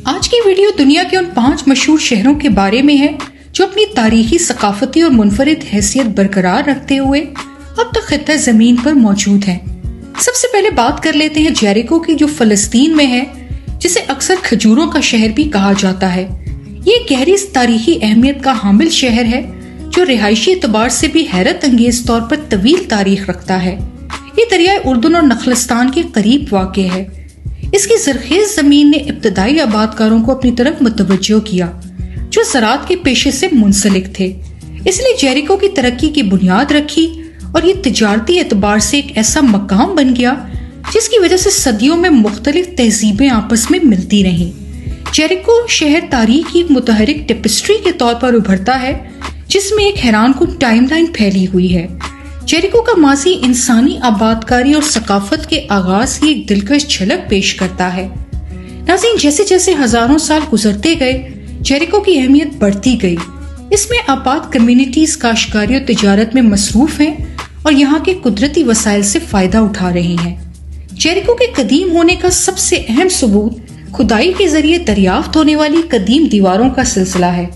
آج کی ویڈیو دنیا کے ان 5 مشہور شہروں کے بارے میں ہے جو اپنی تاریخی، ثقافتی اور منفرد حیثیت برقرار رکھتے ہوئے اب تک خطہ زمین پر موجود ہیں۔ سب سے پہلے بات کر لیتے ہیں جیریکو کی، جو فلسطین میں ہے، جسے اکثر کھجوروں کا شہر بھی کہا جاتا ہے۔ یہ گہری تاریخی اہمیت کا حامل شہر ہے جو رہائشی اعتبار سے بھی حیرت انگیز طور پر طویل تاریخ رکھتا ہے۔ یہ دریائے اردن اور نخلستان کے قریب واقع ہے۔ اس کی زرخیز زمین نے ابتدائی آبادکاروں کو اپنی طرف متوجہ کیا جو زراعت کے پیشے سے منسلک تھے، اس لیے جیریکو کی ترقی کی بنیاد رکھی اور یہ تجارتی اعتبار سے ایک ایسا مقام بن گیا جس کی وجہ سے صدیوں میں مختلف تہذیبیں آپس میں ملتی رہیں۔ جیریکو شہر تاریخ کی ایک متحرک ٹیپسٹری کے طور پر ابھرتا ہے جس میں ایک حیران کن ٹائم لائن پھیلی ہوئی ہے۔ جیریکو کا ماضی انسانی آبادکاری اور ثقافت کے آغاز کی ایک دلکش جھلک پیش کرتا ہے۔ ناظرین، جیسے جیسے ہزاروں سال گزرتے گئے جیریکو کی اہمیت بڑھتی گئی۔ اس میں آباد کمیونٹیز کاشتکاری اور تجارت میں مصروف ہیں اور یہاں کے قدرتی وسائل سے فائدہ اٹھا رہی ہیں۔ جیریکو کے قدیم ہونے کا سب سے اہم ثبوت کھدائی کے ذریعے دریافت ہونے والی قدیم دیواروں کا سلسلہ ہے۔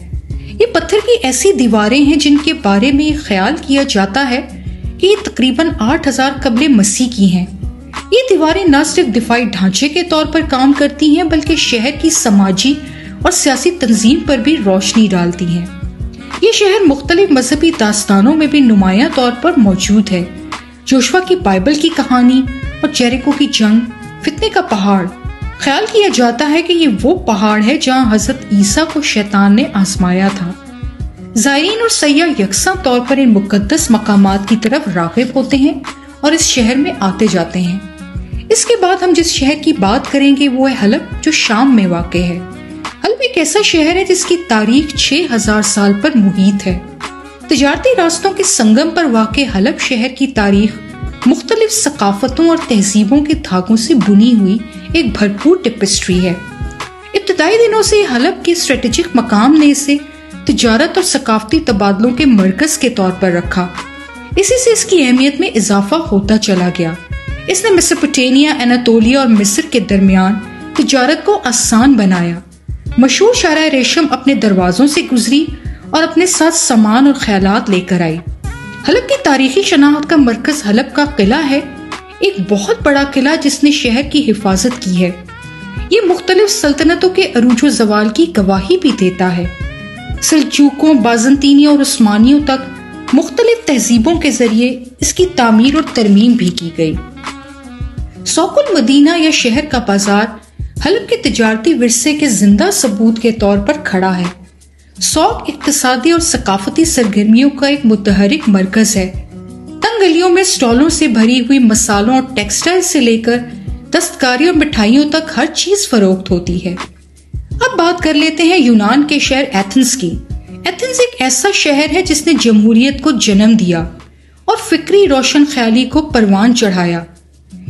یہ پتھر کی ایسی دیواریں ہیں جن کے بارے میں خیال کیا جاتا ہے کہ یہ تقریباً 8000 قبل مسیح کی ہیں۔ یہ دیواریں نہ صرف دفاعی ڈھانچے کے طور پر کام کرتی ہیں بلکہ شہر کی سماجی اور سیاسی تنظیم پر بھی روشنی ڈالتی ہیں۔ یہ شہر مختلف مذہبی داستانوں میں بھی نمایاں طور پر موجود ہے۔ جوشوا کی بائبل کی کہانی اور جیریکو کی جنگ، فتنے کا پہاڑ۔ خیال کیا جاتا ہے کہ یہ وہ پہاڑ ہے جہاں حضرت عیسیٰ کو شیطان نے آزمایا تھا۔ زائرین اور سیاح یکساں طور پر ان مقدس مقامات کی طرف راغب ہوتے ہیں اور اس شہر میں آتے جاتے ہیں۔ اس کے بعد ہم جس شہر کی بات کریں گے وہ ہے حلب، جو شام میں واقع ہے۔ حلب ایک ایسا شہر ہے جس کی تاریخ 6000 سال پر محیط ہے۔ تجارتی راستوں کے سنگم پر واقع حلب شہر کی تاریخ مختلف ثقافتوں اور تہذیبوں کے دھاگوں سے بنی ہوئی ایک بھرپور ٹیپسٹری ہے۔ ابتدائی دنوں سے حلب کے اسٹریٹجک مقام نے اسے تجارت اور ثقافتی تبادلوں کے مرکز کے طور پر رکھا۔ اسی سے اس کی اہمیت میں اضافہ ہوتا چلا گیا۔ اس نے میسوپوٹیمیا، اناطولیہ اور مصر کے درمیان تجارت کو آسان بنایا۔ مشہور شارع ریشم اپنے دروازوں سے گزری اور اپنے ساتھ سامان اور خیالات لے کر آئی۔ حلب کی تاریخی شناخت کا مرکز حلب کا قلعہ ہے، ایک بہت بڑا قلعہ جس نے شہر کی حفاظت کی ہے۔ یہ مختلف سلطنتوں کے عروج و زوال کی گواہی بھی دیتا ہے۔ سلجوقوں، بازنطینیوں اور عثمانیوں تک مختلف تہذیبوں کے ذریعے اس کی تعمیر اور ترمیم بھی کی گئی۔ سوق المدینہ یا شہر کا بازار حلب کے تجارتی ورثے کے زندہ ثبوت کے طور پر کھڑا ہے۔ سوق اقتصادی اور ثقافتی سرگرمیوں کا ایک متحرک مرکز ہے۔ تنگ گلیوں میں سٹالوں سے بھری ہوئی مسالوں اور ٹیکسٹائل سے لے کر دستکاری اور مٹھائیوں تک ہر چیز فروخت ہوتی ہے۔ اب بات کر لیتے ہیں یونان کے شہر ایتھنز کی۔ ایتھنز ایک ایسا شہر ہے جس نے جمہوریت کو جنم دیا اور فکری روشن خیالی کو پروان چڑھایا۔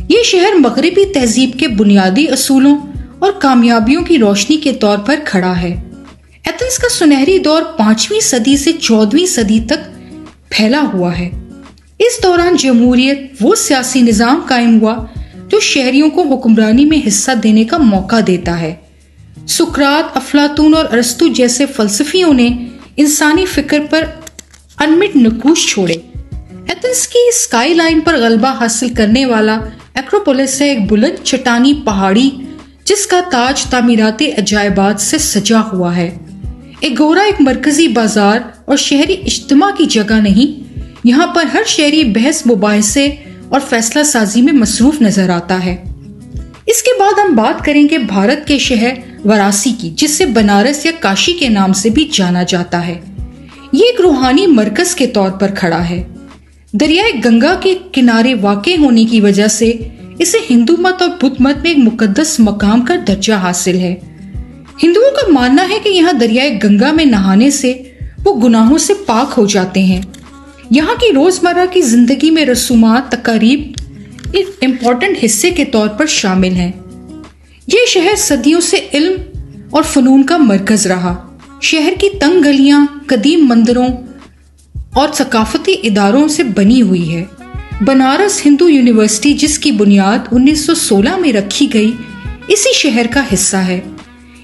یہ شہر مغربی تہذیب کے بنیادی اصولوں اور کامیابیوں کی روشنی کے طور پر کھڑا ہے۔ ایتھنز کا سنہری دور 5ویں صدی سے 14ویں صدی تک پھیلا ہوا ہے۔ اس دوران جمہوریت وہ سیاسی نظام قائم ہوا جو شہریوں کو حکمرانی میں حصہ دینے کا موقع دیتا ہے۔ سقراط، افلاطون اور ارسطو جیسے فلسفیوں نے انسانی فکر پر انمٹ نقوش چھوڑے۔ ایتھنز کی اسکائی لائن پر غلبہ حاصل کرنے والا ایکروپولس ہے، ایک بلند چٹانی پہاڑی جس کا تاج تعمیراتی عجائبات سے سجا ہوا ہے۔ ایگورا ایک مرکزی بازار اور شہری اجتماع کی جگہ نہیں، یہاں پر ہر شہری بحث، مباحثے اور فیصلہ سازی میں مصروف نظر آتا ہے۔ اس کے بعد ہم بات کریں گے بھارت کے شہر وارانسی کی، جس سے بنارس یا کاشی کے نام سے بھی جانا جاتا ہے۔ یہ ایک روحانی مرکز کے طور پر کھڑا ہے۔ دریائے گنگا کے کنارے واقع ہونے کی وجہ سے اسے ہندو مت اور بدھ مت میں ایک مقدس مقام کا درجہ حاصل ہے۔ ہندوؤں کا ماننا ہے کہ یہاں دریائے گنگا میں نہانے سے وہ گناہوں سے پاک ہو جاتے ہیں۔ یہاں کی روزمرہ کی زندگی میں رسومات، تقاریب ایک امپورٹنٹ حصے کے طور پر شامل ہیں۔ یہ شہر صدیوں سے علم اور فنون کا مرکز رہا۔ شہر کی تنگ گلیاں قدیم مندروں اور ثقافتی اداروں سے بنی ہوئی ہے۔ بنارس ہندو یونیورسٹی، جس کی بنیاد 1916 میں رکھی گئی، اسی شہر کا حصہ ہے۔